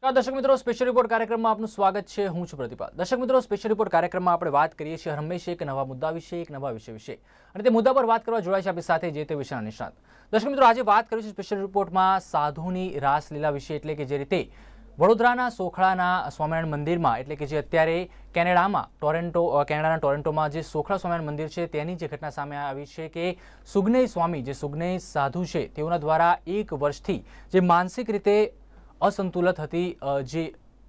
નમસ્કાર દર્શક મિત્રો, સ્પેશિયલ રિપોર્ટ કાર્યક્રમમાં આપનું સ્વાગત છે. હું છું પ્રતિપાલ. દર્શક મિત્રો, સ્પેશિયલ રિપોર્ટ કાર્યક્રમમાં આપણે વાત કરીએ છીએ હંમેશા એક નવા મુદ્દા વિશે, એક નવા વિષય વિશે, અને તે મુદ્દા પર વાત કરવા જોડાય છે આપણી સાથે જે તે વિષયના નિષ્ણાત. દર્શક મિત્રો, આજે વાત કરીશું સ્પેશિયલ રિપોર્ટમાં સાધુની રાસલીલા વિશે, એટલે કે જે રીતે વડોદરાના સોખળાના સ્વામિનારાયણ મંદિરમાં, એટલે કે જે અત્યારે કેનેડાના ટોરેન્ટોમાં જે સોખળા સ્વામિનારાયણ મંદિર છે તેની જે ઘટના સામે આવી છે કે સુગનેય સ્વામી, જે સુગનેય સાધુ છે, તેઓના દ્વારા 1 વર્ષથી જે માનસિક રીતે અસંતુલિત હતી જે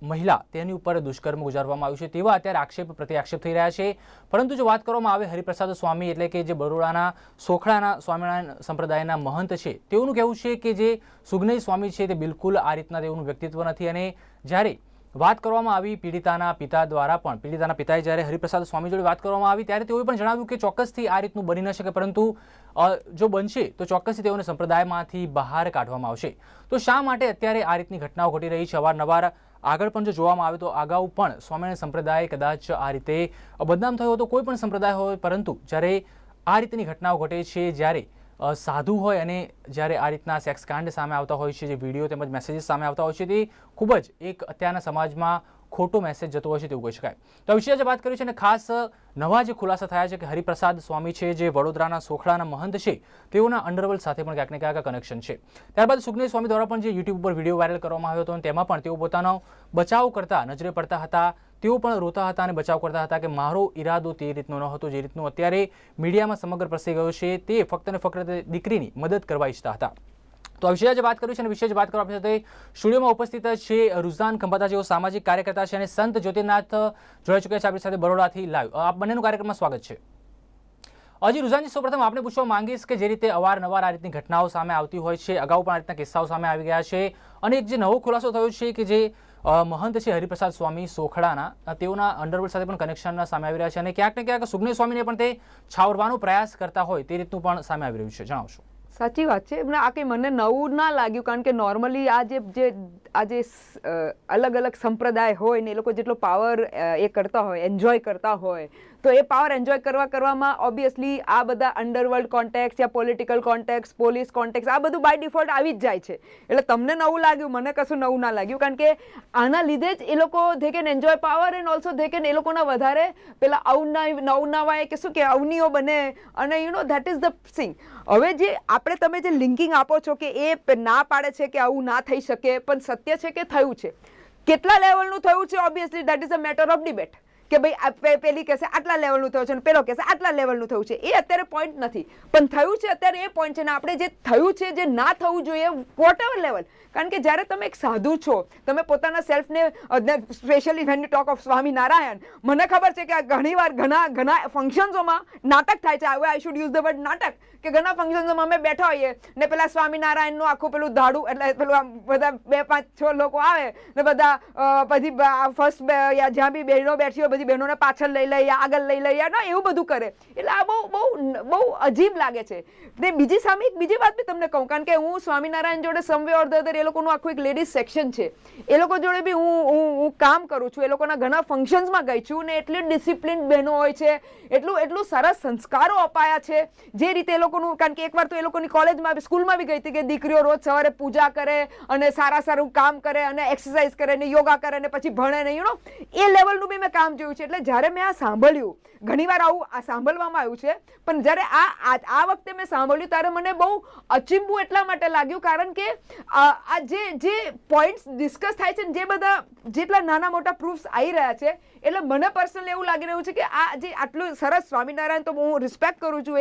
મહિલા, તેની ઉપર દુષ્કર્મ ગુજારવામાં આવ્યું છે તેવા અત્યારે પ્રત્યાક્ષેપ થઈ રહ્યા છે. પરંતુ જો વાત કરવામાં આવે હરિપ્રસાદ સ્વામી, એટલે કે જે બરોડાના સોખળાના સ્વામિનારાયણ સંપ્રદાયના મહંત છે, તેઓનું કહેવું છે કે જે સુગનેય સ્વામી છે તે બિલકુલ આ રીતના તેઓનું વ્યક્તિત્વ નથી. અને જ્યારે વાત કરવામાં આવી પીડિતાના પિતા દ્વારા પણ, પીડિતાના પિતાએ જ્યારે હરિપ્રસાદ સ્વામી જોડે વાત કરવામાં આવી ત્યારે તેઓએ પણ જણાવ્યું કે ચોક્કસથી આ રીતનું બની ન શકે, પરંતુ જો બનશે તો ચોક્કસથી તેઓને સંપ્રદાયમાંથી બહાર કાઢવામાં આવશે. તો શા માટે અત્યારે આ રીતની ઘટનાઓ ઘટી રહી છે? અવારનવાર આગળ પણ જો જોવામાં આવે તો અગાઉ પણ સ્વામિનારાયણ સંપ્રદાય કદાચ આ રીતે બદનામ થયો હતો, કોઈ પણ સંપ્રદાય હોય, પરંતુ જ્યારે આ રીતની ઘટનાઓ ઘટે છે, જ્યારે સાધુ હોય અને જ્યારે આ રીતના સેક્સ કાંડ સામે આવતા હોય છે, જે વિડીયો તેમજ મેસેજીસ સામે આવતા હોય છે, તે ખૂબ જ એક અત્યારના સમાજમાં ખોટો મેસેજ જતો હોય છે તેવું કહી શકાય. તો આ વિશે આજે વાત કરી છે અને ખાસ નવા જે ખુલાસા થયા છે કે હરિપ્રસાદ સ્વામી છે, જે વડોદરાના સોખળાના મહંત છે, તેઓના અંડરવર્લ્ડ સાથે પણ ક્યાંક ને ક્યાંક કનેક્શન છે. ત્યારબાદ સુગનેય સ્વામી દ્વારા પણ જે યુટ્યુબ પર વિડીયો વાયરલ કરવામાં આવ્યો હતો અને તેમાં પણ તેઓ પોતાનો બચાવ કરતા નજરે પડતા હતા. તેઓ પણ રોતા હતા અને બચાવ કરતા હતા કે મારો ઈરાદો તે રીતનો ન હતો જે રીતનું અત્યારે મીડિયામાં સમગ્ર પ્રસરી ગયો છે. તે ફક્ત ને ફક્ત દીકરીની મદદ કરવા ઈચ્છતા હતા. તો આ વિશે આજે વાત કરીશું અને વિશે વાત કરવા આપણી સાથે સ્ટુડિયોમાં ઉપસ્થિત છે રુઝાન ખંભાતા, જેઓ સામાજિક કાર્યકર્તા છે, અને સંત જ્યોતિર્નાથ જોડાઈ ચૂક્યા છે આપણી સાથે બરોડાથી લાઈવ. આપ બંનેનું કાર્યક્રમમાં સ્વાગત છે. હજી રુઝાનજી, સૌપ્રથમ આપણે પૂછવા માંગીશ કે જે રીતે અવારનવાર આ રીતની ઘટનાઓ સામે આવતી હોય છે, અગાઉ પણ આ રીતના કિસ્સાઓ સામે આવી ગયા છે, અને એક જે નવો ખુલાસો થયો છે કે જે મહંત છે હરિપ્રસાદ સ્વામી સોખળાના, તેઓના અંડરવર્લ્ડ સાથે પણ કનેક્શન સામે આવી રહ્યા છે, અને ક્યાંક ને ક્યાંક સુગનેય સ્વામીને પણ તે છાવરવાનો પ્રયાસ કરતા હોય તે રીતનું પણ સામે આવી રહ્યું છે. જણાવશો? સાચી વાત છે. આ કંઈ મને નવું ના લાગ્યું, કારણ કે નોર્મલી આ જે અલગ અલગ સંપ્રદાય હોય ને એ લોકો જેટલો પાવર એ કરતા હોય, એન્જોય કરતા હોય, તો એ પાવર એન્જોય કરવામાં ઓબ્વિયસલી આ બધા અંડરવર્લ્ડ કોન્ટેક્ટ યા પોલિટિકલ કોન્ટેક્ટ, પોલીસ કોન્ટેક્ટ, આ બધું બાય ડિફોલ્ટ આવી જ જાય છે. એટલે તમને નવું લાગ્યું, મને કશું નવું ના લાગ્યું, કારણ કે આના લીધે જ એ લોકો they can enjoy power and also they can એ લોકોના વધારે પેલા અવનવાય કે શું કે અવનીઓ બને, અને you know that is the thing. હવે જે તમે જે લિંકિંગ આપો છો કે એ ના પાડે છે કે આવું ના થઈ શકે, પણ સત્ય છે કે થયું છે. કેટલા લેવલનું થયું છે obviously that is a matter of debate, કે ભાઈ પેલી કહેશે આટલા લેવલનું થયું છે અને પેલો કહેશે આટલા લેવલનું થયું છે. એ અત્યારે પોઈન્ટ નથી, પણ થયું છે અત્યારે એ પોઈન્ટ છે. ને આપણે જે થયું છે, જે ના થવું જોઈએ, વોટ એવર લેવલ. કારણ કે જ્યારે તમે એક સાધુ છો, તમે પોતાના સેલ્ફને, specially when you talk of Swaminarayan, મને ખબર છે કે ઘણીવાર ઘણા ફંક્શન્સોમાં નાટક થાય છે. I should use the word નાટક, કે ઘણા ફંક્શન્સોમાં અમે બેઠા હોઈએ ને પેલા સ્વામિનારાયણનું આખું પેલું ધાડું, એટલે પેલું આમ બધા 2, 5, 6 લોકો આવે ને બધા પછી ફર્સ્ટ જ્યાં બી બહેનો બેઠી હોય બધી બહેનોને પાછળ લઈ લઈએ, આગળ લઈ લઈએ, ના એવું બધું કરે. એટલે આ બહુ અજીબ લાગે છે. ને બીજી સામે એક બીજી વાત બી તમને કહું, કારણ કે હું સ્વામિનારાયણ જોડે સમવે ઓર ધ અધર એ લોકોનું આખું એક લેડીઝ સેક્શન છે, એ લોકો જોડે બી હું કામ કરું છું, એ લોકોના ઘણા ફંક્શન્સમાં ગઈ છું, ને એટલી ડિસિપ્લિન બહેનો હોય છે, એટલું સરસ સંસ્કારો અપાયા છે જે રીતે એ લોકોનું. કારણ કે એકવાર તો એ લોકોની કોલેજમાં, સ્કૂલમાં બી ગઈ હતી કે દીકરીઓ રોજ સવારે પૂજા કરે અને સારું કામ કરે અને એક્સરસાઇઝ કરે ને યોગા કરે ને પછી ભણે ને એ લેવલનું બી મેં કામ જોયું છે. એટલે જ્યારે મેં આ સાંભળ્યું, ઘણીવાર આવું સાંભળવામાં આવ્યું છે, પણ જ્યારે આ વખતે મેં સાંભળ્યું ત્યારે મને બહુ અચંબું એટલા માટે લાગ્યું, કારણ કે આ જે પોઈન્ટ્સ ડિસ્કસ થાય છે, જે બધા જેટલા નાના મોટા પ્રૂફ્સ આવી રહ્યા છે, એટલે મને પર્સનલી એવું લાગી રહ્યું છે કે આ જે આટલું સરસ સ્વામિનારાયણ, તો હું રિસ્પેક્ટ કરું છું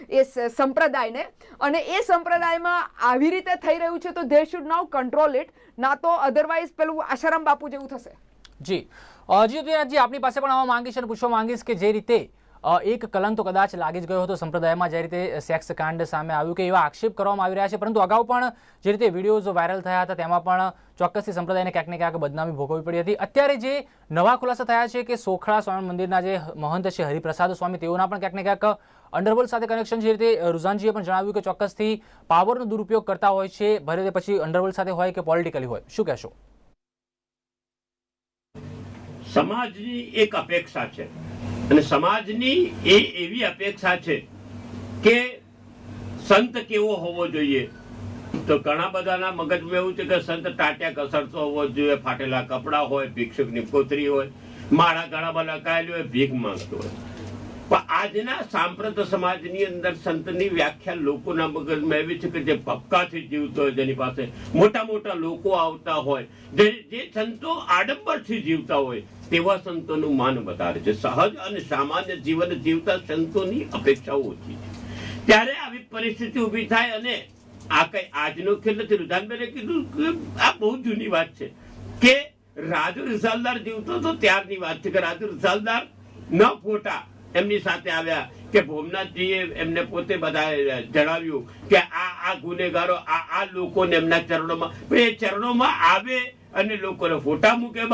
એ સંપ્રદાયને, અને એ સંપ્રદાયમાં આવી રીતે થઈ રહ્યું છે, તો they should now control it, ના તો અધરવાઇઝ પેલું આશારામ બાપુ જેવું થશે. જી જી, આપણી પાસે પણ આવવા માંગીશ અને પૂછવા માંગીશ કે જે રીતે એક કલંક તો કદાચ લાગી જ ગયો હતો સંપ્રદાયમાં, જે રીતે સેક્સ કાંડ સામે આવ્યું કે એવા આક્ષેપ કરવામાં આવી રહ્યા છે, પરંતુ અગાઉ પણ જે રીતે વિડીયોઝ વાયરલ થયા હતા તેમાં પણ ચોક્કસથી સંપ્રદાયને ક્યાંક ને ક્યાંક બદનામી ભોગવવી પડી હતી. અત્યારે જે નવા ખુલાસા થયા છે કે સોખળા સ્વામી મંદિરના જે મહંત છે હરિપ્રસાદ સ્વામી, તેઓના પણ ક્યાંક ને ક્યાંક અંડરવર્લ્ડ સાથે કનેક્શન, જે રીતે રુઝાનજીએ પણ જણાવ્યું કે ચોક્કસથી પાવરનો દુરુપયોગ કરતા હોય છે, ભલે તે પછી અંડરવર્લ્ડ સાથે હોય કે પોલિટિકલી હોય. શું કહેશો? સમાજની એક અપેક્ષા છે, અને સમાજની એવી અપેક્ષા છે કે સંત કેવો હોવો જોઈએ, તો ઘણા બધાના મગજમાં એવું છે કે સંત ટાટિયા કસરતો હોવો જોઈએ, ફાટેલા કપડા હોય, ભિક્ષુકની પોતરી હોય, માળા ઘણા બધા કાયેલી હોય, ભીખ માંગતો હોય. પણ આજના સાંપ્રત સમાજની અંદર સંતની વ્યાખ્યા લોકોના મગજમાં એવી છે કે જે ભપકાથી જીવતો હોય, જેની પાસે મોટા મોટા લોકો આવતા હોય, જે સંતો આડંબરથી જીવતા હોય, તેવા સંતોનું માન વધારે છે. સહજ અને સામાન્ય જીવન જીવતા સંતોની અપેક્ષાઓ ઓછી છે. ત્યારે આવી પરિસ્થિતિ ઊભી થાય અને આ કઈ આજનો ખેલ નથી. રુધાનબેને કીધું કે આ બહુ જૂની વાત છે કે રાજુ રિસાલદાર જીવતો તો ત્યારની વાત છે કે રાજુ રિસાલદાર ન ફોટા એમની સાથે આવ્યા કે ભોમનાથજીએ એમને પોતે બધા જણાવ્યું કે આ ગુનેગારો આ લોકોને એમના ચરણોમાં, એ ચરણોમાં આવે અને લોકોને ફોટા મૂકે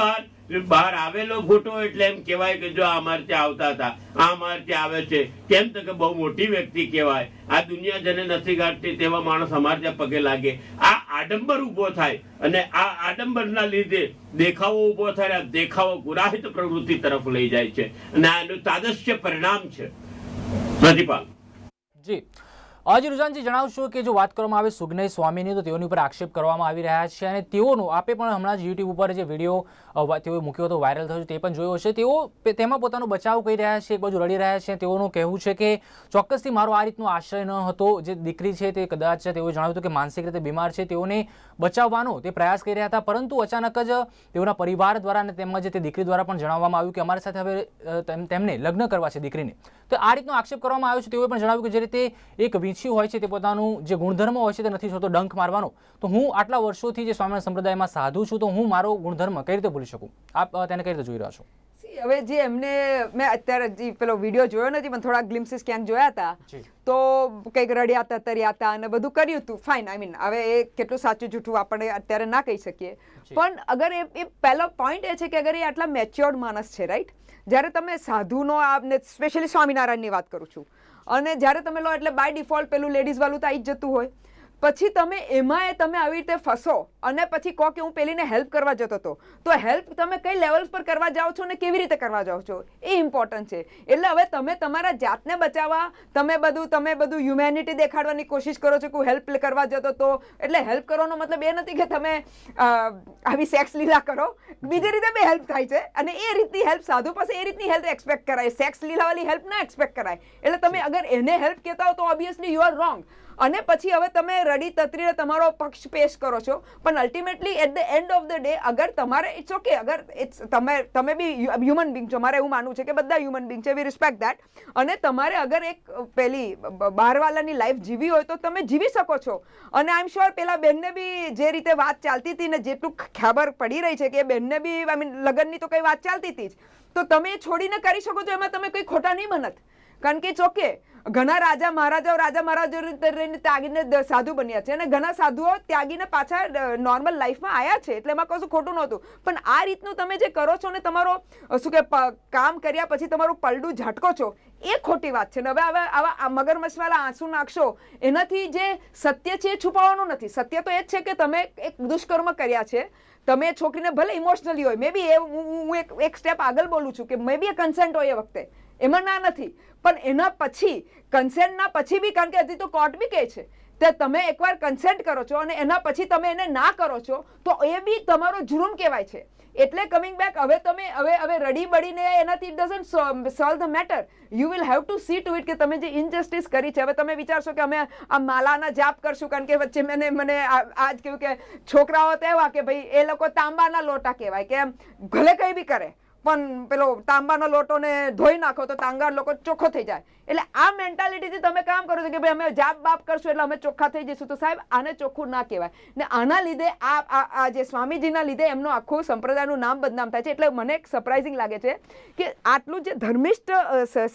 બહાર આવેલો ફોટો એટલે એમ કહેવાય કે જો અમારે ત્યાં આવતા હતા, આ અમારે ત્યાં આવે છે, કેમ તો કે બહુ મોટી વ્યક્તિ કહેવાય, આ દુનિયા જેને નથી ગાંઠતી તેવા માણસ અમારે ત્યાં પગે લાગે. આ આડંબર ઉભો થાય અને આ આડંબરના લીધે દેખાવો ઉભો થાય. દેખાવો ગુનાહિત પ્રવૃત્તિ તરફ લઈ જાય છે અને આનું તાદશ્ય પરિણામ છે. પ્રતિપાલ જી આજે રુજાનજી જણાવશો કે જો વાત કરવામાં આવે સુજ્ઞય સ્વામીની તો તેઓની ઉપર આક્ષેપ કરવામાં આવી રહ્યા છે અને તેઓનું આપે પણ હમણાં જ યુટ્યુબ ઉપર જે વિડીયો તેઓએ મૂક્યો હતો, વાયરલ થયો તે પણ જોયો હશે. તેઓ તેમાં પોતાનો બચાવ કરી રહ્યા છે, એક બાજુ રડી રહ્યા છે. તેઓનું કહેવું છે કે ચોક્કસથી મારો આ રીતનો આશ્રય ન હતો. જે દીકરી છે તે કદાચ તેઓએ જણાવ્યું હતું કે માનસિક રીતે બીમાર છે, તેઓને બચાવવાનો તે પ્રયાસ કરી રહ્યા હતા, પરંતુ અચાનક જ તેઓના પરિવાર દ્વારા અને તેમજ તે દીકરી દ્વારા પણ જણાવવામાં આવ્યું કે અમારી સાથે હવે તેમને લગ્ન કરવા છે દીકરીને. તો આ રીતનો આક્ષેપ કરવામાં આવ્યો છે. તેઓએ પણ જણાવ્યું કે જે રીતે એક હોય છે તે પોતાનું જે ગુણધર્મ હોય છે તે નથી છોડતો ડંખ મારવાનો, તો હું આટલા વર્ષોથી જે સ્વામિનારાયણ સંપ્રદાયમાં સાધુ છું તો હું મારો ગુણધર્મ કઈ રીતે ભૂલી શકું? આપ તેને કઈ રીતે જોઈ રહ્યા છો? હવે જે એમને મેં અત્યારે જે પેલો વિડીયો જોયો નથી પણ થોડા ગ્લિમ્સીસ ક્યાંક જોયા હતા, તો કંઈક રડ્યા હતા, તર્યા હતા અને બધું કર્યું હતું. ફાઇન, આઈ મીન હવે એ કેટલું સાચું જૂઠું આપણે અત્યારે ના કહી શકીએ, પણ અગર એ પહેલો પોઈન્ટ એ છે કે અગર એ આટલા મેચ્યોર્ડ માણસ છે, રાઈટ, જ્યારે તમે સાધુનો આપને સ્પેશિયલી સ્વામિનારાયણની વાત કરું છું, અને જ્યારે તમે લો એટલે બાય ડિફોલ્ટ પેલું લેડીઝ વાળું તો આવી જ જતું હોય, પછી તમે એમાં તમે આવી રીતે ફસો અને પછી કહો કે હું પેલીને હેલ્પ કરવા જતો હતો, તો હેલ્પ તમે કઈ લેવલ પર કરવા જાઓ છો ને કેવી રીતે કરવા જાઓ છો એ ઇમ્પોર્ટન્ટ છે. એટલે હવે તમે તમારા જાતને બચાવવા તમે બધું હ્યુમેનિટી દેખાડવાની કોશિશ કરો છો કે હું હેલ્પ કરવા જતો હતો. એટલે હેલ્પ કરવાનો મતલબ એ નથી કે તમે આવી સેક્સ લીલા કરો, બીજી રીતે બી હેલ્પ થાય છે અને એ રીતની હેલ્પ સાધુ પાસે એ રીતની હેલ્પ એક્સપેક્ટ કરાય, સેક્સ લીલાવાળી હેલ્પ ના એક્સપેક્ટ કરાય. એટલે તમે અગર એને હેલ્પ કહેતા હો તો ઓબ્વિયસલી યુ આર રોંગ. અને પછી હવે તમે રડી તતરીને તમારો પક્ષ પેશ કરો છો, પણ ultimately at the end of the day અગર તમારે ઇટ્સ ઓકે, અગર તમે બી હ્યુમન બિંગ છો, મારે એવું માનવું છે કે બધા હ્યુમન બિંગ છે, વી રિસ્પેક્ટ દેટ, અને તમારે અગર એક પેલી બહારવાલાની લાઈફ જીવી હોય તો તમે જીવી શકો છો. અને આઈ એમ શ્યોર પેલા બેનને બી જે રીતે વાત ચાલતી હતી ને જેટલું ખબર પડી રહી છે કે બેનને બી આઈ મીન લગ્નની તો કઈ વાત ચાલતી હતી જ, તો તમે છોડીને કરી શકો છો, એમાં તમે કંઈ ખોટા નહીં બનત. કારણ કે ઇટ્સ ઓકે, ઘણા રાજા મહારાજાઓ ત્યાગીને સાધુ બન્યા છે અને ઘણા સાધુઓ ત્યાગીને પાછા નોર્મલ લાઈફમાં આવ્યા છે, એટલે એમાં કશું ખોટું નહોતું. પણ આ રીતનું તમે જે કરો છો ને તમારો શું કે કામ કર્યા પછી તમારું પલડું ઝાટકો છો, એ ખોટી વાત છે. ને હવે આવા મગરમચ્છવાળા આંસુ નાખશો એનાથી જે સત્ય છે એ છુપાવવાનું નથી. સત્ય તો એ જ છે કે તમે એક દુષ્કર્મ કર્યા છે, તમે છોકરીને ભલે ઇમોશનલી હોય, મે બી એ હું એક સ્ટેપ આગળ બોલું છું કે મે બી એ કન્સેન્ટ હોય એ વખતે, એમાં ના નથી, પણ એના પછી કન્સેન્ટના પછી બી, કારણ કે હજી તો કોર્ટ બી કહે છે કે તમે એકવાર કન્સેન્ટ કરો છો અને એના પછી તમે એને ના કરો છો તો એ બી તમારો જુર્મ કહેવાય છે. એટલે કમિંગ બેક, હવે તમે હવે રડી બડીને એનાથી it doesn't solve the matter. You will have to see to it કે તમે જે ઇનજસ્ટિસ કરી છે, હવે તમે વિચારશો કે અમે આ માલાના જાપ કરશું, કારણ કે વચ્ચે મને આજ કહ્યું કે છોકરાઓ તો એવા કે ભાઈ એ લોકો તાંબાના લોટા કહેવાય કે એમ ભલે કંઈ બી કરે પણ પેલો તાંબાનો લોટો ને ધોઈ નાખો તો તાંગાર લોકો ચોખ્ખો થઈ જાય. એટલે આ મેન્ટાલિટીથી તમે કામ કરો છો કે ભાઈ અમે જાપ બાપ કરશું એટલે અમે ચોખ્ખા થઈ જઈશું, તો સાહેબ આને ચોખ્ખું ના કહેવાય. ને આના લીધે આ જે સ્વામીજીના લીધે એમનું આખું સંપ્રદાયનું નામ બદનામ થાય છે. એટલે મને એક સરપ્રાઇઝિંગ લાગે છે કે આટલું જે ધર્મિષ્ઠ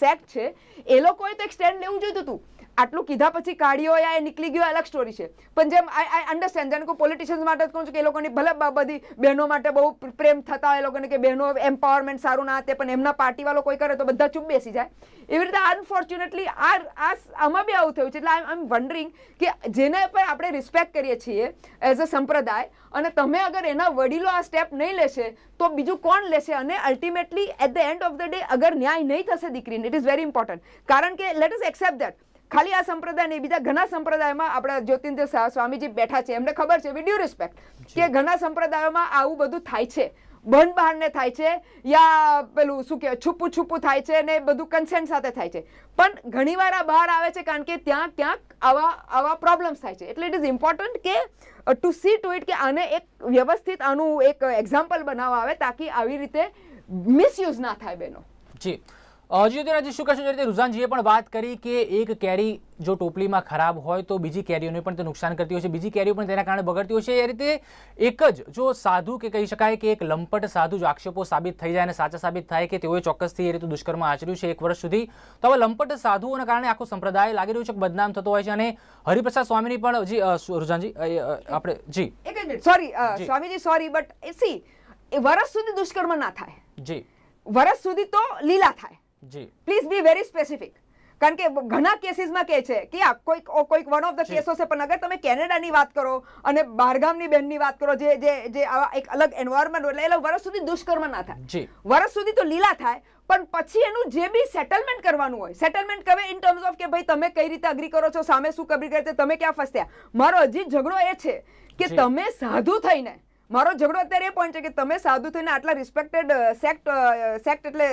સેક્ટ છે એ લોકોએ તો એક સ્ટેન્ડ લેવું જોઈતું હતું. આટલું કીધા પછી કાઢ્યો યા એ નીકળી ગયો અલગ સ્ટોરી છે, પણ જેમ આઈ અન્ડરસ્ટેન્ડ, જેને કોઈ પોલિટિશિયન્સ માટે જ કહું છું કે એ લોકોની ભલે બધી બહેનો માટે બહુ પ્રેમ થતા હોય એ લોકોને કે બહેનો એમ્પાવરમેન્ટ સારું ના તે, પણ એમના પાર્ટીવાળો કોઈ કરે તો બધા ચૂપ બેસી જાય. એવી રીતે અનફોર્ચ્યુનેટલી આમાં બી આવું થયું છે. એટલે આઈ એમ વન્ડરિંગ કે જેને પર આપણે રિસ્પેક્ટ કરીએ છીએ એઝ અ સંપ્રદાય, અને તમે અગર એના વડીલો આ સ્ટેપ નહીં લેશે તો બીજું કોણ લેશે? અને ultimately at the end of the day અગર ન્યાય નહીં થશે દીકરીને, ઇટ ઇઝ વેરી ઇમ્પોર્ટન્ટ. કારણ કે લેટ અસ એક્સેપ્ટ દેટ ખાલી આ સંપ્રદાય નહીં, બીજા ઘણા સંપ્રદાયમાં આપણા જ્યોતિન્દ્ર સ્વામીજી બેઠા છે, એમને ખબર છે, વિથ ડ્યુ રિસ્પેક્ટ, કે ઘણા સંપ્રદાયોમાં આવું બધું થાય છે, બંધ બહારને થાય છે, યા પેલું શું કહેવાય છુપું છુપું થાય છે, ને બધું કન્સેન્ટ સાથે થાય છે. પણ ઘણીવાર આ બહાર આવે છે કારણ કે ત્યાં ક્યાંક આવા પ્રોબ્લેમ્સ થાય છે. એટલે ઇટ ઇઝ ઇમ્પોર્ટન્ટ કે ટુ સી ટુ ઇટ કે આને એક વ્યવસ્થિત આનું એક એક્ઝામ્પલ બનાવવા આવે, તાકી આવી રીતે મિસયુઝ ના થાય બેનો. જી જ્યોતિનાજી, શું કહેશો? જે રીતે રુઝાનજીએ પણ વાત કરી કે એક કેરી જો ટોપલીમાં ખરાબ હોય તો બીજી કેરીઓને પણ તે નુકસાન કરતી હોય છે, બીજી કેરીઓ પણ તેના કારણે બગડતી હોય છે. એ રીતે એક જ જો સાધુ કે કહી શકાય કે એક લંપટ સાધુ જો આક્ષેપો સાબિત થઈ જાય અને સાચા સાબિત થાય કે તેઓએ ચોક્કસથી એ રીતે દુષ્કર્મ આચર્યું છે 1 વર્ષ સુધી, તો હવે લંપટ સાધુઓના કારણે આખો સંપ્રદાય લાગી રહ્યું છે કે બદનામ થતો હોય છે. અને હરિપ્રસાદ સ્વામીની પણ જી રુઝાનજી આપણે જી એક જ minute, sorry Swamiji, sorry, but she વર્ષ સુધી દુષ્કર્મ ના થાય, જી વર્ષ સુધી તો લીલા થાય. જી પ્લીઝ બી વેરી સ્પેસિફિક, કારણ કે ઘણા કેસીસમાં કહે છે કે આ કોઈક વન ઓફ ધ કેસો છે, પણ અગર તમે કેનેડાની વાત કરો અને બહારગામની બહેનની વાત કરો જે આવા એક અલગ એન્વાયરમેન્ટ, એટલે વર્ષ સુધી દુષ્કર્મ ના થાય, વર્ષ સુધી તો લીલા થાય. પણ પછી એનું જે બી સેટલમેન્ટ કરવાનું હોય, સેટલમેન્ટ કરે ઇન ટર્મ્સ ઓફ કે ભાઈ તમે કઈ રીતે અગ્રી કરો છો, સામે શું અગ્રી કરે છે, તમે ક્યાં ફસ્યા. મારો હજી ઝઘડો એ છે કે તમે સાધુ થઈને, મારો ઝઘડો અત્યારે એ પોઈન્ટ છે કે તમે સાધુ થઈને આટલા રિસ્પેક્ટેડ સેક્ટ એટલે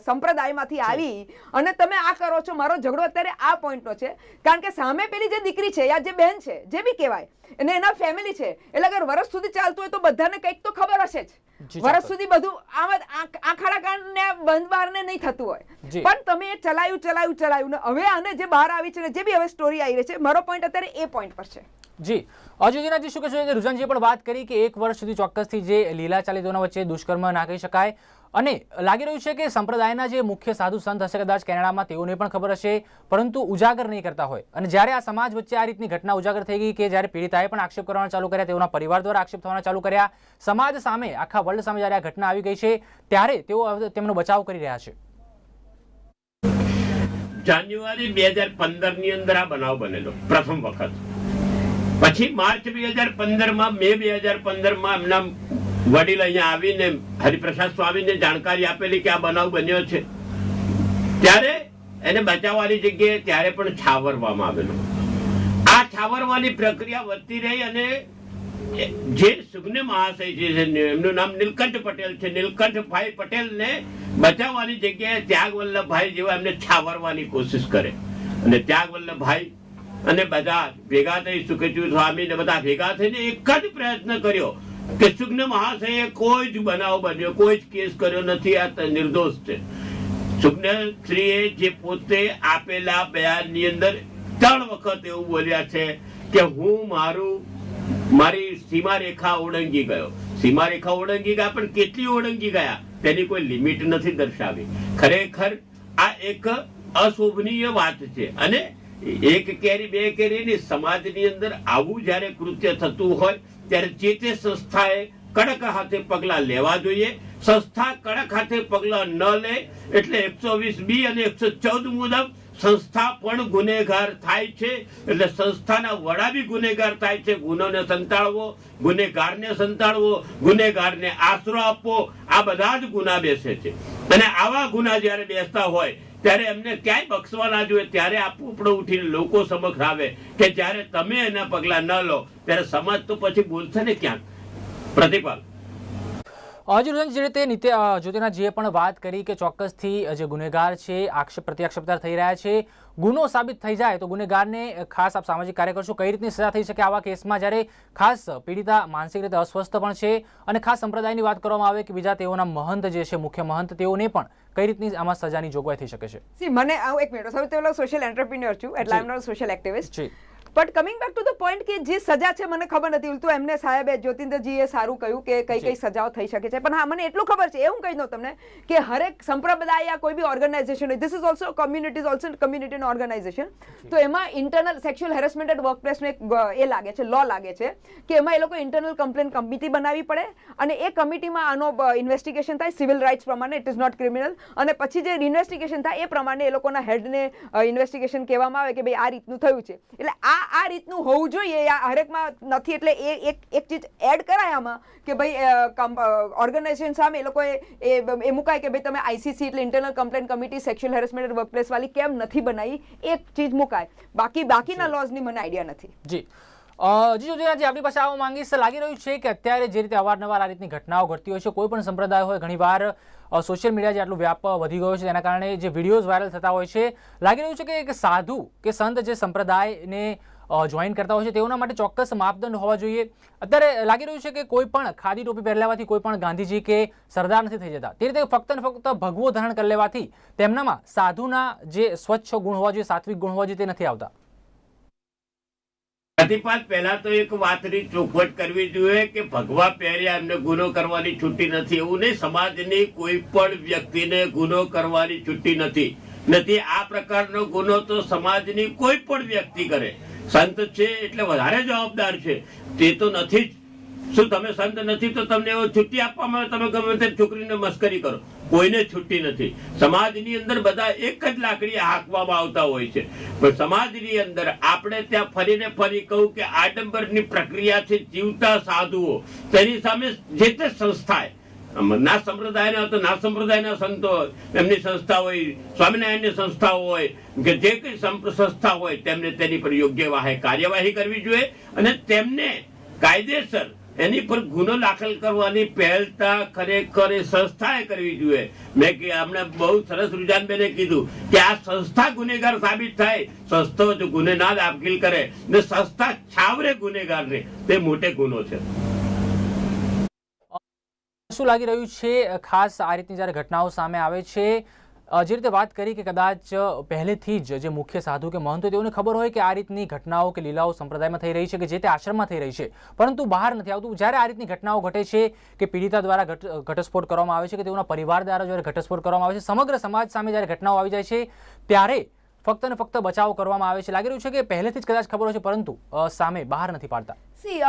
સંપ્રદાયમાંથી આવી અને તમે આ કરો છો. મારો ઝઘડો અત્યારે આ પોઈન્ટનો છે, કારણ કે સામે પેલી જે દીકરી છે યા જે બહેન છે, જે બી કહેવાય, અને એના ફેમિલી છે, એટલે અગર વર્ષ સુધી ચાલતું હોય તો બધાને કંઈક તો ખબર હશે જ. વર્ષ સુધી બધું આખાડા કાંડને બંધ બહારને નહીં થતું હોય, પણ તમે એ ચલાયું ને હવે આને જે બહાર આવી છે ને જે બી હવે સ્ટોરી આવી રહી છે, મારો પોઈન્ટ અત્યારે એ પોઈન્ટ પર છે. જી અજયજીનાજી, શું કહેશો? રુઝાનજીએ પણ વાત કરી કે 1 વર્ષ સુધી ચોક્કસથી જે લીલા ચાલી તેના વચ્ચે દુષ્કર્મ ના કહી શકાય, અને લાગી રહ્યું છે કે સંપ્રદાયના જે મુખ્ય સાધુ સંત હશે કદાચ કેનેડામાં, તેઓને પણ ખબર હશે, પરંતુ ઉજાગર નહીં કરતા હોય. અને જ્યારે આ સમાજ વચ્ચે આ રીતની ઘટના ઉજાગર થઈ ગઈ કે જ્યારે પીડિતાએ પણ આક્ષેપ કરવાના ચાલુ કર્યા, તેઓના પરિવાર દ્વારા આક્ષેપ થવાના ચાલુ કર્યા, સમાજ સામે, આખા વર્લ્ડ સામે જ્યારે આ ઘટના આવી ગઈ છે, ત્યારે તેઓ તેમનો બચાવ કરી રહ્યા છે. જાન્યુઆરી 2015 ની અંદર આ બનાવ બનેલો પ્રથમ વખત. પછી માર્ચ 2015માં, મે 2015માં એમના વડીલ અહીંયા આવીને હરિપ્રસાદ સ્વામીને જાણકારી આપેલી કે આ બનાવ બન્યો છે. ત્યારે એને બચાવવાની જગ્યાએ ત્યારે પણ છાવરવામાં આવેલો. આ છાવરવાની પ્રક્રિયા વધતી રહી અને જે સુગ્ને મહાશય છે, એમનું નામ નીલકંઠ પટેલ છે, નીલકંઠભાઈ પટેલને બચાવવાની જગ્યાએ ત્યાગવલ્લભભાઈ જેવા એમને છાવરવાની કોશિશ કરે. અને ત્યાગવલ્લભભાઈ અને બધા ભેગા થઈ, સુખદેવ સ્વામી ને બધા ભેગા થઈને એક જ પ્રયત્ન કર્યો કે સુગ્ન મહાશયે કોઈ જ બનાવ બન્યો, કોઈ જ કેસ કર્યો નથી, આ નિર્દોષ છે. સુગ્ન શ્રીએ જે પોતે આપેલા બયાનની અંદર 3 વખત એવું બોલ્યા છે કે હું મારી સીમા રેખા ઓળંગી ગયો. સીમા રેખા ઓળંગી ગયા, પણ કેટલી ઓળંગી ગયા તેની કોઈ લિમિટ નથી દર્શાવી. ખરેખર આ એક અશોભનીય વાત છે. અને 1 કેરી 2 કેરીની સમાજની અંદર આવું જયારે કૃત્ય થતું હોય ત્યારે જે તે સંસ્થાએ કડક હાથે પગલા લેવા જોઈએ. સંસ્થા કડક હાથે પગલા ન લે એટલે 120B અને 114 મુજબ સંસ્થા પણ ગુનેગાર થાય છે. એટલે સંસ્થાના વડા બી ગુનેગાર થાય છે. ગુનોને સંતાડવો, ગુનેગારને સંતાડવો, ગુનેગારને આશરો આપવો, આ બધા જ ગુના બેસે છે. અને આવા ગુના જયારે બેસતા હોય ત્યારે એમને ક્યાંય બક્ષવા ના જોઈએ. ત્યારે આ પોપડો ઉઠીને લોકો સમક્ષ આવે કે જ્યારે તમે એના પગલા ન લો ત્યારે સમાજ તો પછી બોલશે ને ક્યાંક. પ્રતિપાલ. જે રીતે જ્યોતિનાજીએ પણ વાત કરી કે ચોક્કસથી જે ગુનેગાર છે આક્ષેપ પ્રત્યાક્ષેપદાર થઈ રહ્યા છે, ગુનો સાબિત થઈ જાય તો ગુનેગારને ખાસ આપ સામાજિક કાર્ય કરશો, કઈ રીતની સજા થઈ શકે આવા કેસમાં, જ્યારે ખાસ પીડિતા માનસિક રીતે અસ્વસ્થ પણ છે, અને ખાસ સંપ્રદાયની વાત કરવામાં આવે કે બીજા તેઓના મહંત જે છે, મુખ્ય મહંત, તેઓને પણ કઈ રીતની આમાં સજાની જોગવાઈ થઈ શકે છે? મને એક મિનિટ, સૌથી પહેલા સોશિયલ એન્ટરપ્રિન્યોર છું, એટલે I am not social activist. But coming back to the point કે જે સજા છે મને ખબર નથી, ઉલટું એમને સાહેબે જ્યોતિન્દ્રજીએ સારું કહ્યું કે કઈ સજાઓ થઈ શકે છે. પણ હા, મને એટલું ખબર છે, એવું કહી દઉં તમને કે હરેક સંપ્રદાય યા કોઈ બી ઓર્ગેનાઇઝેશન હોય, this is also community, also community organization, તો એમાં ઇન્ટરનલ સેક્સ્યુઅલ હેરેસમેન્ટ એટ વર્કપ્લેસનો એક એ લાગે છે, લો લાગે છે કે એમાં એ લોકો ઇન્ટરનલ કમ્પ્લેન કમિટી બનાવવી પડે અને એ કમિટીમાં આનો ઇન્વેસ્ટિગેશન થાય સિવિલ રાઇટ્સ પ્રમાણે, ઇટ ઇઝ નોટ ક્રિમિનલ. અને પછી જે ઇન્વેસ્ટિગેશન થાય એ પ્રમાણે એ લોકોના હેડને ઇન્વેસ્ટિગેશન કહેવામાં આવે કે ભાઈ આ રીતનું થયું છે. એટલે આ આ રીતનું હોવું જોઈએ. આ હરેકમાં નથી એટલે એક ચીજ એડ કરાય આમાં કે ભાઈ ઓર્ગેનાઇઝેશન સામે એ લોકોએ એ મુકાય કે ભાઈ તમે આઈસીસી એટલે internal complaint committee sexual harassment at workplace વાળી કેમ નથી બનાવી, એક ચીજ મુકાય. બાકીના લોઝની મને આઈડિયા નથી. જી જ્યોતિરાજી, આપણી પાસે આવવા માંગીશ. લાગી રહ્યું છે કે અત્યારે જે રીતે અવારનવાર આ રીતની ઘટનાઓ ઘટતી હોય છે, કોઈ પણ સંપ્રદાય હોય, ઘણીવાર સોશિયલ મીડિયા જે આટલું વ્યાપ વધી ગયો છે તેના કારણે જે વિડીયોઝ વાયરલ થતા હોય છે, લાગી રહ્યું છે કે એક સાધુ કે સંત જે સંપ્રદાયને જોઈન કરતા હોય છે તેઓના માટે ચોક્કસ માપદંડ હોવા જોઈએ. અત્યારે લાગી રહ્યું છે કે કોઈ પણ ખાદી ટોપી પહેરલાવાથી કોઈ પણ ગાંધીજી કે સરદાર નથી થઈ જતા. તે રીતે ફક્ત ને ફક્ત ભગવો ધારણ કરી લેવાથી તેમનામાં સાધુના જે સ્વચ્છ ગુણ હોવા જોઈએ, સાત્વિક ગુણ હોવા જોઈએ તે નથી આવતા. પ્રતિપાલ, પહેલા તો એક વાતની ચોખવટ કરવી જોઈએ કે ભગવા પહેર્યા એમને ગુનો કરવાની છુટ્ટી નથી. એવું નહીં, સમાજની કોઈ પણ વ્યક્તિને ગુનો કરવાની છુટ્ટી નથી. આ પ્રકારનો ગુનો તો સમાજની કોઈ પણ વ્યક્તિ કરે. સંત છે એટલે વધારે જવાબદાર છે, તે તો નથી જ. શું તમે સંત નથી તો તમને એવો છુટ્ટી આપવામાં આવે? તમે ગમે તે છોકરીને મસ્કરી કરો, કોઈને છુટ્ટી નથી. સમાજની અંદર બધા એક જ લાકડી હાંકવામાં આવતા હોય છે, પણ સમાજની અંદર આપણે ત્યાં ફરીને ફરી કહું કે આડંબરની પ્રક્રિયા છે. જીવતા સાધુઓ, તેની સામે જે તે સંસ્થાએ, ના સંપ્રદાયના તો ના સંપ્રદાયના સંતો એમની સંસ્થા હોય, સ્વામિનારાયણની સંસ્થાઓ હોય કે જે કઈ સંસ્થા હોય, તેમને તેની પર યોગ્ય કાર્યવાહી કરવી જોઈએ અને તેમને કાયદેસર એની પર ગુનો દાખલ કરવાની પહેલતા ખરેખર એ સંસ્થાએ કરવી જોઈએ. મેં હમણાં બહુ સરસ રૂજાનબેને કીધું કે આ સંસ્થા ગુનેગાર સાબિત થાય. સંસ્થાઓ જો ગુને ના દાખલ કરે ને સંસ્થા છાવરે ગુનેગારને, તે મોટે ગુનો છે. શું લાગી રહ્યું છે ખાસ આ રીતની જ્યારે ઘટનાઓ સામે આવે છે, જે રીતે વાત કરી કે કદાચ પહેલેથી જ જે મુખ્ય સાધુ કે મહંતો તેઓને ખબર હોય કે આ રીતની ઘટનાઓ કે લીલાઓ સંપ્રદાયમાં થઈ રહી છે કે જે તે આશ્રમમાં થઈ રહી છે, પરંતુ બહાર નથી આવતું. જ્યારે આ રીતની ઘટનાઓ ઘટે છે કે પીડિતા દ્વારા ઘટસ્ફોટ કરવામાં આવે છે કે તેઓના પરિવાર દ્વારા જ્યારે ઘટસ્ફોટ કરવામાં આવે છે, સમગ્ર સમાજ સામે જ્યારે ઘટનાઓ આવી જાય છે ત્યારે ફક્ત ને ફક્ત બચાવ કરવામાં આવે છે. લાગી રહ્યું છે કે પહેલેથી જ કદાચ ખબર હોય છે પરંતુ સામે બહાર નથી પાડતા.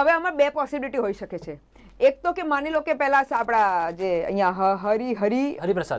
હવે આમાં બે પોસિબિલિટી હોઈ શકે છે. એક તો કે માની લો કે પેલા આપણા જે અહીંયા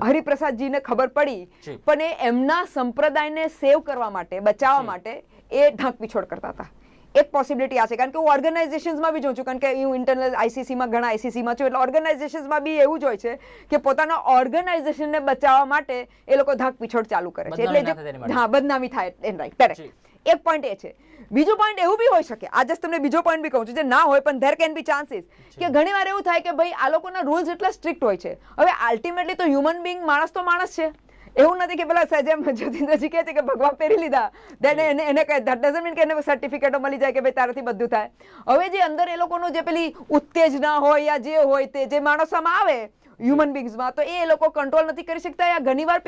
હરિપ્રસાદજીને ખબર પડી, પણ એ એમના સંપ્રદાયને સેવ કરવા માટે, બચાવવા માટે એ ઢાંક પીછોડ કરતા હતા. એક પોસિબિલિટી આ છે, કારણ કે હું ઓર્ગેનાઇઝેશન્સમાં બી જોઉં છું, કારણ કે હું ઇન્ટરનલ આઈસીસીમાં ઘણા આઈસીસીમાં છું, એટલે ઓર્ગેનાઇઝેશન્સમાં બી એવું જ હોય છે કે પોતાના ઓર્ગેનાઇઝેશનને બચાવવા માટે એ લોકો ઢાંક પીછોડ ચાલુ કરે છે, એટલે હા બદનામી થાય. રાઈટ, એક પોઈન્ટ એ છે. બીજો પોઈન્ટ એવું બી હોઈ શકે, આજે તમને બીજો પોઈન્ટ બી કહું છું, જે ના હોય પણ ધેર કેન બી ચાન્સીસ કે ઘણી વાર એવું થાય કે ભાઈ આ લોકોના રૂલ્સ એટલા સ્ટ્રિક્ટ હોય છે. હવે અલ્ટિમેટલી તો હ્યુમન બિંગ, માણસ તો માણસ છે. એવું નથી કે પેલા જેમ જ્યોતિન્દ્રજી કહે છે કે ભગવા પહેરી લીધા દેન એને કહે ધેટ ડઝન્ટ મીન કે એને સર્ટિફિકેટો મળી જાય કે ભાઈ તારાથી બધું થાય. હવે જે અંદર એ લોકોનો જે પેલી ઉત્તેજના હોય યા જે હોય તે જે માણસોમાં આવે હ્યુમન બિંગ્સમાં, તો એ લોકો કંટ્રોલ નથી કરી શકતા. યા ઘણીવાર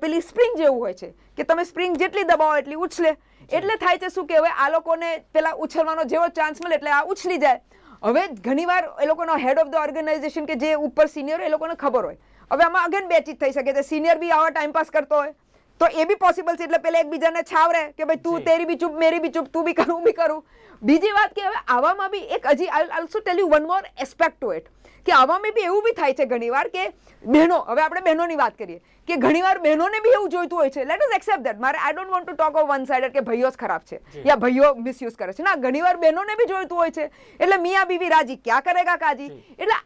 પેલી સ્પ્રિંગ જેવું હોય છે કે તમે સ્પ્રિંગ જેટલી દબાવો એટલી ઉછલે. એટલે થાય છે શું કે હવે આ લોકોને પેલા ઉછળવાનો જેવો ચાન્સ મળે એટલે આ ઉછલી જાય. હવે ઘણીવાર એ લોકોનો હેડ ઓફ ધ ઓર્ગેનાઇઝેશન કે જે ઉપર સિનિયર એ લોકોને ખબર હોય. હવે આમાં અગેન બે ચીજ થઈ શકે છે. સિનિયર બી આવા ટાઈમ પાસ કરતો હોય તો એ બી પોસિબલ છે, એટલે પેલા એકબીજાને છાવરે કે ભાઈ તું તેરી બી ચૂપ મેરી બી ચૂપ, તું બી કરું બી કરું. બીજી વાત કે હવે આવામાં બી એક હજી I also tell you one more aspect to it કે આવામાં બી એવું બી થાય છે ઘણીવાર કે બહેનો, હવે આપણે બહેનોની વાત કરીએ કે ઘણીવાર બહેનોને બી એવું જોઈતું હોય છે. Let us accept that. મારે I don't want to talk of one sided કે ભાઈઓ જ ખરાબ છે યા ભાઈઓ મિસયુઝ કરે છે. ના, ઘણીવાર બહેનોને બી જોઈતું હોય છે. એટલે મિયા બીવી રાજી ક્યાં કરેગા કાજી. એટલે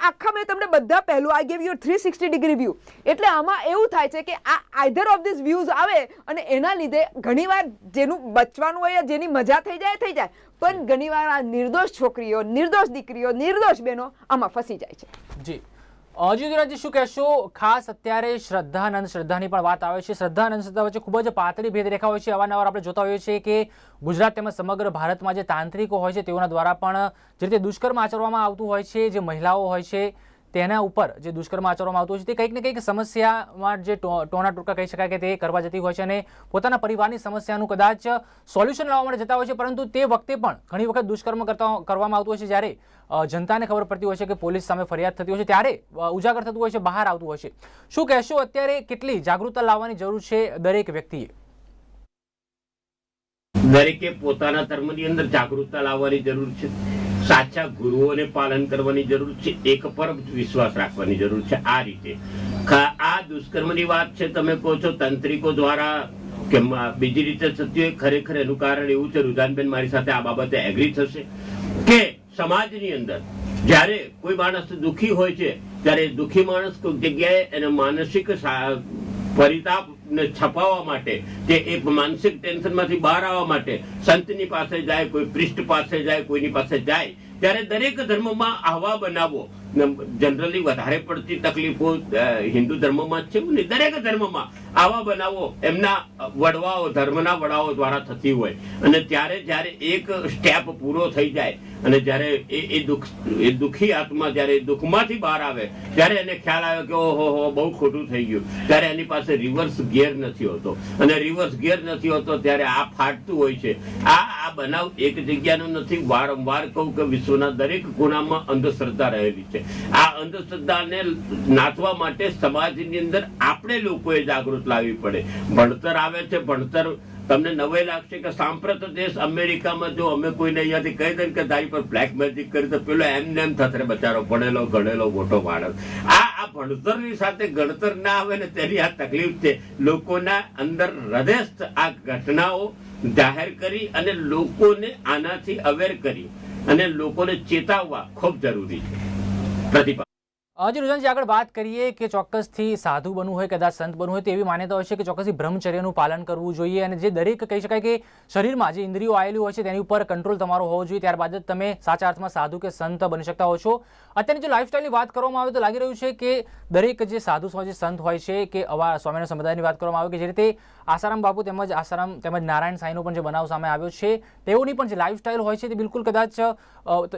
આખા મેં તમને બધા પહેલું I gave you 360 degree view. એટલે આમાં એવું થાય છે કે આ આઈધર ઓફ ધીસ વ્યૂઝ આવે અને એના લીધે ઘણીવાર જેનું બચવાનું હોય જેની મજા થઈ જાય, પણ ઘણીવાર આ નિર્દોષ છોકરીઓ, નિર્દોષ દીકરીઓ, નિર્દોષ બહેનો આમાં ફસી જાય છે. જી જ્યોતિરાજી, શું કહેશો? ખાસ અત્યારે શ્રદ્ધાની પણ વાત આવે છે. શ્રદ્ધા વચ્ચે ખૂબ જ પાતળી ભેદરેખા હોય છે. અવારનવાર આપણે જોતા હોઈએ છીએ કે ગુજરાત તેમજ સમગ્ર ભારતમાં જે તાંત્રિકો હોય છે તેઓના દ્વારા પણ જે રીતે દુષ્કર્મ આચરવામાં આવતું હોય છે, જે મહિલાઓ હોય છે તેના ઉપર જે દુષ્કર્મ આચરવામાં આવતું હોય છે તે કંઈક ને કંઈક સમસ્યામાં જે ટોણા ટોટકા કહી શકાય કે તે કરવા જતી હોય છે અને પોતાના પરિવારની સમસ્યાનું કદાચ સોલ્યુશન લાવવા માટે જતા હોય છે, પરંતુ તે વખતે પણ ઘણી વખત દુષ્કર્મ કરવામાં આવતું હોય છે. જ્યારે જનતાને ખબર પડતી હોય છે કે પોલીસ સામે ફરિયાદ થતી હોય છે ત્યારે ઉજાગર થતું હોય છે, બહાર આવતું હોય છે. શું કહેશો, અત્યારે કેટલી જાગૃતતા લાવવાની જરૂર છે દરેક વ્યક્તિએ? દરેકે પોતાના ધર્મની અંદર જાગૃતતા લાવવાની જરૂર છે. સાચા ગુરુઓને પાલન કરવાની જરૂર છે. એક પર વિશ્વાસ રાખવાની જરૂર છે. આ રીતે આ દુષ્કર્મની વાત છે, તમે કહો છો તંત્રિકો દ્વારા કે બીજી રીતે થતી હોય. ખરેખર એનું કારણ એવું છે, રુઝાનબેન મારી સાથે આ બાબતે એગ્રી થશે, કે સમાજની અંદર જ્યારે કોઈ માણસ દુઃખી હોય છે ત્યારે દુઃખી માણસ કોઈ જગ્યાએ એને માનસિક પરિતાપ ને છપાવવા માટે, તે એક માનસિક ટેન્શનમાંથી બહાર આવવા માટે સંતની પાસે જાય, કોઈ પ્રિસ્ટ પાસે જાય, કોઈની પાસે જાય, ત્યારે દરેક ધર્મમાં આવા બનાવો જનરલી વધારે પડતી તકલીફો હિન્દુ ધર્મમાં જ છે ને, દરેક ધર્મમાં આવા બનાવો એમના વડવાઓ, ધર્મના વડાઓ દ્વારા થતી હોય. અને ત્યારે જ્યારે એક સ્ટેપ પૂરો થઈ જાય અને જ્યારે એ દુઃખી આત્મા જ્યારે દુઃખમાંથી બહાર આવે, ત્યારે એને ખ્યાલ આવે કે ઓહો બહુ ખોટું થઈ ગયું, ત્યારે એની પાસે રિવર્સ ગિયર નથી હોતો. અને રિવર્સ ગિયર નથી હોતો ત્યારે આ ફાટતું હોય છે. આ બનાવ એક જગ્યાનો નથી. વારંવાર કહું કે વિશ્વના દરેક ખૂણામાં અંધશ્રદ્ધા રહેલી છે. આ અંધશ્રદ્ધાને નાથવા માટે સમાજની અંદર આપણે લોકોએ જાગૃત લાવવી પડે. ભણતર આવે છે, ભણતર તમને નવાઈ લાગશે કે સાંપ્રત દેશ અમેરિકામાં જો અમે કોઈને અહીંયાથી કહી દઈએ કે તારી પર બ્લેક મેજિક કરી તો પેલો એમને એમ થશે બચારો ભણેલો ગણેલો મોટો માણસ. આ ભણતરની સાથે ગણતર ના આવે ને તેની આ તકલીફ છે. લોકોના અંદર હૃદયસ્થ આ ઘટનાઓ જાહેર કરી અને લોકોને આનાથી અવેર કરી અને લોકોને ચેતવવા ખૂબ જરૂરી છે. પ્રતિભા હજી રુઝાનજી આગળ વાત કરીએ કે ચોક્કસથી સાધુ બનવું હોય, કદાચ સંત બનવું હોય તો એવી માન્યતા હોય છે કે ચોક્કસથી બ્રહ્મચર્યનું પાલન કરવું જોઈએ અને જે દરેક કહી શકાય કે શરીરમાં જે ઇન્દ્રિયો આવેલી હોય છે તેની ઉપર કંટ્રોલ તમારો હોવો જોઈએ, ત્યારબાદ જ તમે સાચા અર્થમાં સાધુ કે સંત બની શકતા હો છો. અત્યારની જો લાઈફસ્ટાઈલની વાત કરવામાં આવે તો લાગી રહ્યું છે કે દરેક જે સાધુ હોય છે, સંત હોય છે, કે આવા સ્વામિનારાયણ સંપ્રદાયની વાત કરવામાં આવે કે જે રીતે આસારામ બાપુ તેમજ નારાયણ સાંઈનો પણ જે બનાવ સામે આવ્યો છે, તેઓની પણ જે લાઈફસ્ટાઈલ હોય છે તે બિલકુલ કદાચ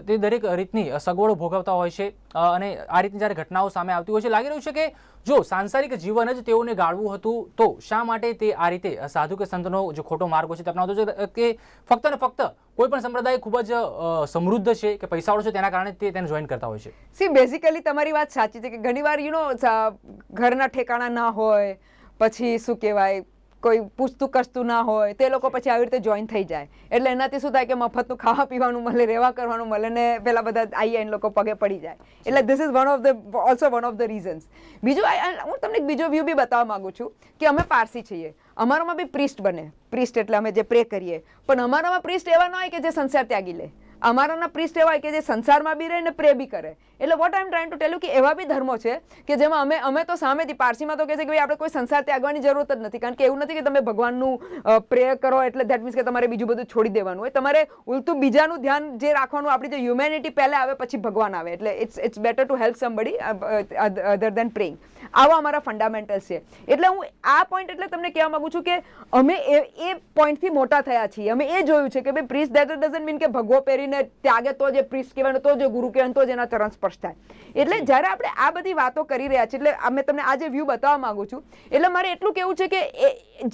તે દરેક રીતની સગવડો ભોગવતા હોય છે અને આ રીતની જ્યારે ઘટનાઓ સામે આવતી હોય છે, લાગી રહ્યું છે કે જો સાંસારિક જીવન જ તેઓને ગાળવું હતું તો શા માટે તે આ રીતે સાધુ કે સંતનો જે ખોટો માર્ગ હોય છે તે અપનાવતો છે, કે ફક્ત ને ફક્ત કોઈ પણ સંપ્રદાય ખૂબ જ સમૃદ્ધ છે કે પૈસાવાળો છે તેના કારણે તેને જોઈન કરતા હોય છે. સી બેઝિકલી તમારી વાત સાચી છે કે ઘણીવાર ઘરના ઠેકાણા ના હોય, પછી શું કહેવાય કોઈ પૂછતું કસતું ના હોય, તે લોકો પછી આવી રીતે જોઈન થઈ જાય. એટલે એનાથી શું થાય કે મફતનું ખાવા પીવાનું મળે, રહેવા કરવાનું મળે ને પેલા બધા આવીને લોકો પગે પડી જાય. એટલે this is one of the reasons. બીજું હું તમને એક બીજો વ્યૂ બી બતાવવા માંગુ છું કે અમે પારસી છીએ, અમારામાં બી પ્રિસ્ટ બને. પ્રિસ્ટ એટલે અમે જે પ્રે કરીએ, પણ અમારામાં પ્રિસ્ટ એવા ન હોય કે જે સંસાર ત્યાગી લે. અમારાના પ્રિસ્ટ એવા હોય કે જે સંસારમાં બી રહે ને પ્રે બી કરે. એટલે what I M trying to tell you કે એવા બી ધર્મો છે કે જેમાં અમે તો સામેથી પારસીમાં તો કહે છે કે ભાઈ આપણે કોઈ સંસાર ત્યાગવાની જરૂરત જ નથી, કારણ કે એવું નથી કે તમે ભગવાનનું પ્રેયર કરો એટલે ધેટ મીન્સ કે તમારે બીજું બધું છોડી દેવાનું હોય. તમારે ઉલટું બીજાનું ધ્યાન જે રાખવાનું, આપણી જે હ્યુમેનિટી પહેલા આવે પછી ભગવાન આવે. એટલે it's better to help somebody other than praying. આવા અમારા ફંડામેન્ટલ્સ છે. એટલે હું આ પોઈન્ટ એટલે તમને કહેવા માંગુ છું કે અમે એ પોઈન્ટથી મોટા થયા છીએ. અમે એ જોયું છે કે ભાઈ પ્રીસ્ટ દેટ ડઝન્ટ મીન કે ભગવો પહેરીને ત્યાગે તો જે પ્રીસ્ટ કહેવાય, તો જે ગુરુ કહેવાય, તો જ એના ચરણ સ્પર્શ થાય. એટલે જ્યારે આપણે આ બધી વાતો કરી રહ્યા છીએ, એટલે અમે તમને આ જે વ્યૂ બતાવવા માંગુ છું, એટલે મારે એટલું કહેવું છે કે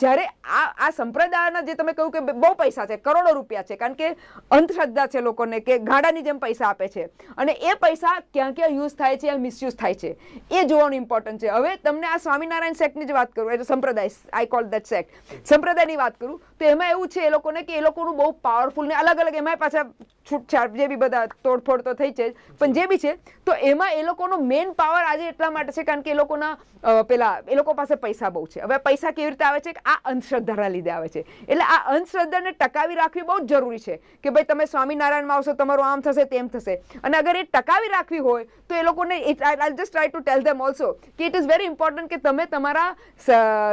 જ્યારે આ સંપ્રદાયના જે તમે કહ્યું કે બહુ પૈસા છે, કરોડો રૂપિયા છે, કારણ કે અંધશ્રદ્ધા છે લોકોને કે ગાડાની જેમ પૈસા આપે છે, અને એ પૈસા ક્યાં ક્યાં યુઝ થાય છે, મિસયુઝ થાય છે, એ જોવાનું ઇમ્પોર્ટન્ટ છે. હવે તમને આ સ્વામિનારાયણ સેક્ટની જ વાત કરું, એટલે સંપ્રદાય, આઈ કોલ દેટ સેક્ટ, સંપ્રદાયની વાત કરું તો એમાં એવું છે એ લોકોને કે એ લોકોનું બહુ પાવરફુલ ને અલગ અલગ, એમાં પાછા છૂટછાટ જે બી બધા તોડફોડ તો થઈ છે, પણ જે બી છે તો એમાં એ લોકોનો મેઇન પાવર આજે એટલા માટે છે કારણ કે એ લોકોના એ લોકો પાસે પૈસા બહુ છે. હવે પૈસા કેવી રીતે આવે છે? આ અંધશ્રદ્ધાના લીધે આવે છે. એટલે આ અંધશ્રદ્ધાને ટકાવી રાખવી બહુ જ જરૂરી છે કે ભાઈ તમે સ્વામિનારાયણમાં આવશો, તમારું આમ થશે તેમ થશે. અને અગર એ ટકાવી રાખવી હોય તો એ લોકોને I just try to tell them also કે ઇટ ઇઝ વેરી ઇમ્પોર્ટન્ટ કે તમે તમારા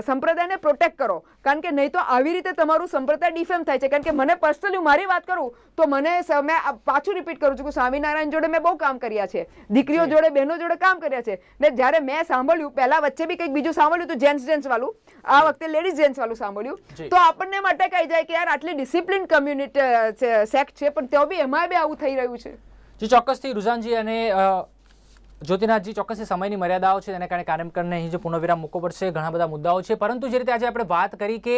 સંપ્રદાયને પ્રોટેક્ટ કરો, કારણ કે નહીં તો આવી રીતે તમારું સંપ્રદાય ડિફેમ થાય છે. કારણ કે મને પર્સનલી મારી વાત કરું તો મને મેં પાછું રિપીટ કરું છું કે સ્વામિનારાયણ જોડે મેં બહુ કામ કર્યા છે, દીકરીઓ જોડે, બહેનો જોડે કામ કર્યા છે. ને જ્યારે મેં સાંભળ્યું, પહેલા વચ્ચે બી કંઈક બીજું સાંભળ્યું હતું, જેન્ટ્સ વાળું, આ વખતે લેડીઝ જેન્ટ્સ વાળું સાંભળ્યું, તો આપણને માટે કહી જાય કે યાર આટલી ડિસિપ્લિન કમ્યુનિટી સેક્ટ છે, પણ તો બી એમાં બી આવું થઈ રહ્યું છે. જી ચોક્કસથી રુઝાનજી અને જ્યોતિનાથજી, ચોક્કસથી સમયની મર્યાદાઓ છે તેને કારણે કાર્યક્રમને અહીં જે પુનઃવિરામ મૂકવો પડશે. ઘણા બધા મુદ્દાઓ છે, પરંતુ જે રીતે આજે આપણે વાત કરી કે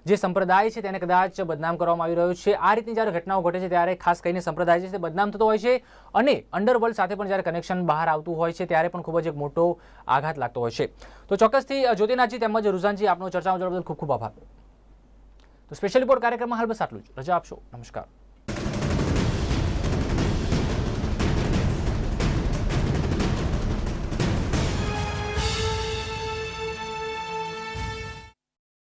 જે સંપ્રદાય છે તેને કદાચ બદનામ કરવામાં આવી રહ્યો છે, આ રીતની જ્યારે ઘટનાઓ ઘટે છે ત્યારે ખાસ કરીને સંપ્રદાય છે તે બદનામ થતો હોય છે અને અંડરવર્લ્ડ સાથે પણ જ્યારે કનેક્શન બહાર આવતું હોય છે ત્યારે પણ ખૂબ જ એક મોટો આઘાત લાગતો હોય છે. તો ચોક્કસથી જ્યોતિનાથજી તેમજ રુઝાનજી આપનો ચર્ચામાં જોડવા બદલ ખૂબ ખૂબ આભાર. તો સ્પેશિયલ રિપોર્ટ કાર્યક્રમમાં હાલ બસ આટલું જ. રજા આપશો. નમસ્કાર.